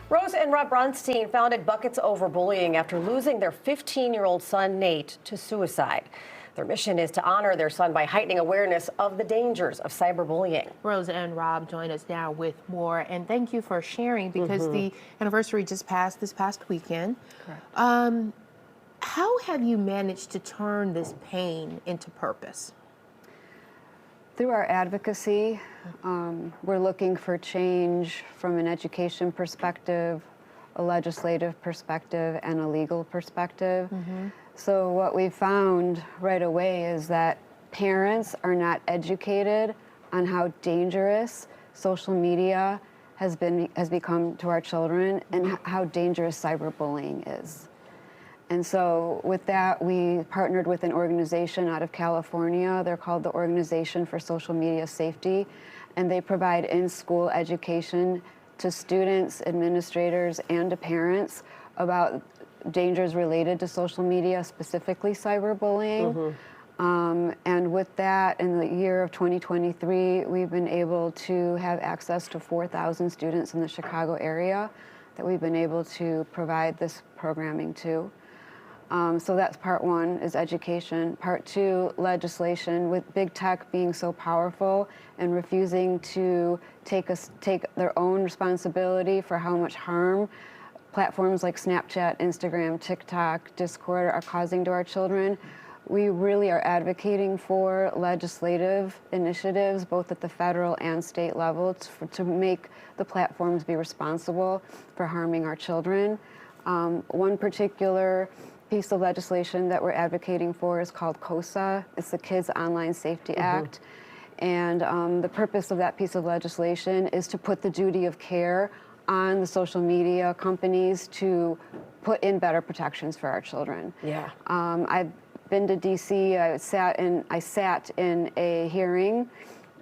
Rose and Rob Bronstein founded Buckets Over Bullying after losing their 15-year-old son, Nate, to suicide. Their mission is to honor their son by heightening awareness of the dangers of cyberbullying. Rose and Rob join us now with more, and thank you for sharing because the anniversary just passed this past weekend. Correct. How have you managed to turn this pain into purpose? Through our advocacy, we're looking for change from an education perspective, a legislative perspective, and a legal perspective. So what we found right away is that parents are not educated on how dangerous social media has become to our children and how dangerous cyberbullying is. And so with that, we partnered with an organization out of California. They're called the Organization for Social Media Safety, and they provide in-school education to students, administrators, and to parents about dangers related to social media, specifically cyberbullying. And with that, in the year of 2023, we've been able to have access to 4,000 students in the Chicago area that we've been able to provide this programming to. So that's part one, is education. Part two, legislation. With big tech being so powerful and refusing to take their own responsibility for how much harm platforms like Snapchat, Instagram, TikTok, Discord are causing to our children, we really are advocating for legislative initiatives, both at the federal and state level, to make the platforms be responsible for harming our children. One particular piece of legislation that we're advocating for is called KOSA. It's the Kids Online Safety Act. And the purpose of that piece of legislation is to put the duty of care on the social media companies to put in better protections for our children. Yeah. I've been to DC. I sat in a hearing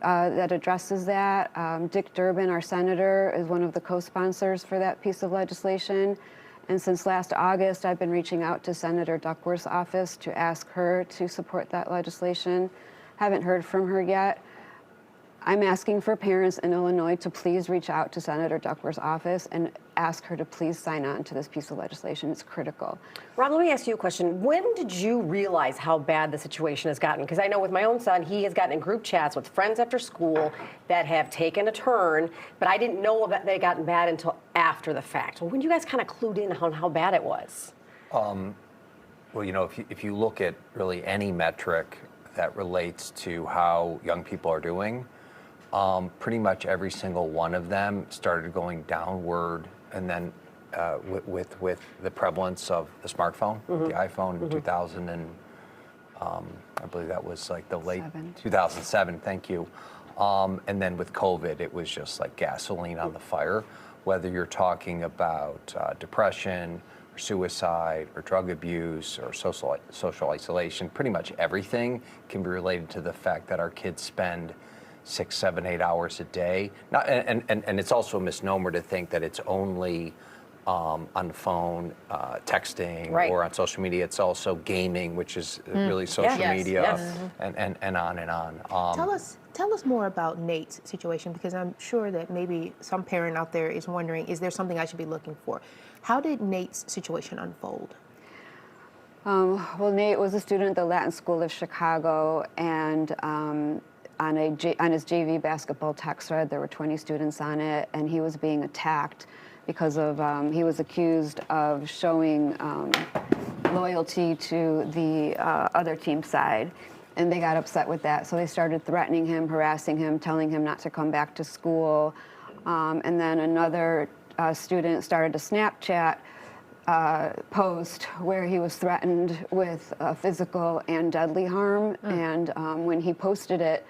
that addresses that. Dick Durbin, our senator, is one of the co-sponsors for that piece of legislation. And since last August, I've been reaching out to Senator Duckworth's office to ask her to support that legislation. Haven't heard from her yet. I'm asking for parents in Illinois to please reach out to Senator Duckworth's office and ask her to please sign on to this piece of legislation. It's critical. Rob, let me ask you a question. When did you realize how bad the situation has gotten? Because I know with my own son, he has gotten in group chats with friends after school that have taken a turn, but I didn't know that they had gotten bad until after the fact. Well, when you guys kind of clued in on how bad it was? Well, you know, if you look at really any metric that relates to how young people are doing, pretty much every single one of them started going downward, and then with the prevalence of the smartphone, the iPhone in 2000 and I believe that was like the late 2007. Thank you. And then with COVID, it was just like gasoline on the fire. Whether you're talking about depression, or suicide, or drug abuse, or social isolation, pretty much everything can be related to the fact that our kids spend 6, 7, 8 hours a day. And it's also a misnomer to think that it's only on the phone, texting, or on social media. It's also gaming, which is really social media, and on and on. Tell us more about Nate's situation, because I'm sure that maybe some parent out there is wondering, is there something I should be looking for? How did Nate's situation unfold? Well, Nate was a student at the Latin School of Chicago, and on his JV basketball text thread, there were 20 students on it, and he was being attacked because of he was accused of showing loyalty to the other team side, and they got upset with that. So they started threatening him, harassing him, telling him not to come back to school, and then another student started a Snapchat post where he was threatened with physical and deadly harm, and when he posted it,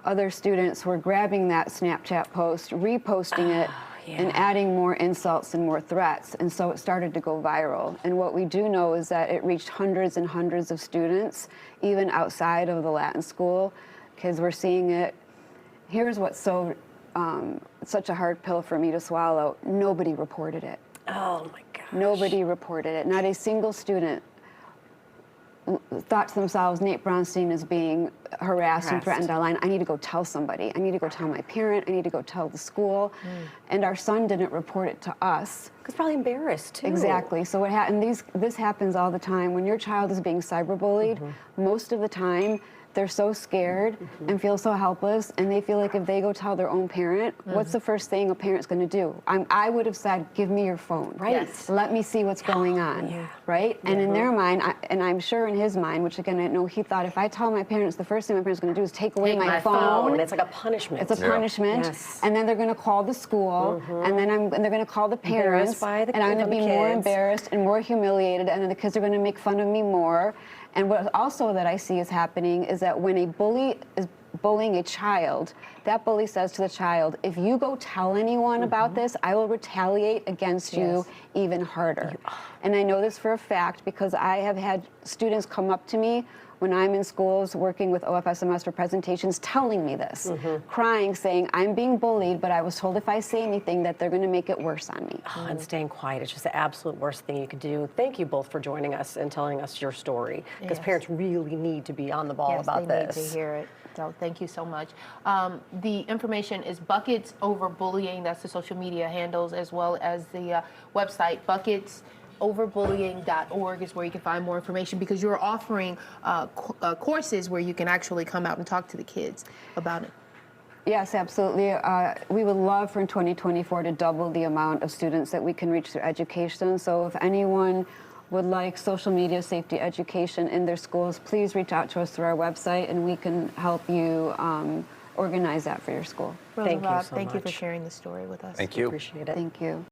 other students were grabbing that Snapchat post, reposting it, and adding more insults and more threats, and so it started to go viral. And what we do know is that it reached hundreds and hundreds of students, even outside of the Latin school, because we're seeing it. Here's what's such a hard pill for me to swallow. Nobody reported it. Oh my gosh. Nobody reported it. Not a single student thought to themselves, Nate Bronstein is being harassed and threatened online. I need to go tell somebody. I need to go tell my parent. I need to go tell the school. And our son didn't report it to us. He's probably embarrassed too. Exactly. So what happened? This happens all the time. When your child is being cyberbullied, most of the time they're so scared and feel so helpless, and they feel like if they go tell their own parent, what's the first thing a parent's going to do? I would have said, give me your phone. Right. Yes. Let me see what's going on. Right? And in their mind, and I'm sure in his mind, which again I know he thought, if I tell my parents, the first thing my parents are going to do is take away my phone. It's like a punishment. It's a punishment, Yes. and then they're going to call the school, and then they're going to call the parents, by the- and I'm going to the be more kids. embarrassed and more humiliated, and then the kids are going to make fun of me more. And what also that I see is happening is that when a bully is bullying a child, that bully says to the child, if you go tell anyone about this, I will retaliate against you even harder. And I know this for a fact because I have had students come up to me when I'm in schools working with OFSMS for presentations telling me this, crying, saying, I'm being bullied, but I was told if I say anything that they're going to make it worse on me. Oh, and staying quiet is just the absolute worst thing you could do. Thank you both for joining us and telling us your story, because parents really need to be on the ball about they this. need to hear it. So thank you so much. The information is Buckets Over Bullying. That's the social media handles, as well as the website, bucketsoverbullying.org is where you can find more information, because you're offering courses where you can actually come out and talk to the kids about it. Yes, absolutely. We would love for in 2024 to double the amount of students that we can reach through education. So if anyone would like social media safety education in their schools, please reach out to us through our website, and we can help you organize that for your school. Rosa, Thank you Rob, so thank you for much. sharing the story with us. Thank you. Appreciate it. Thank you.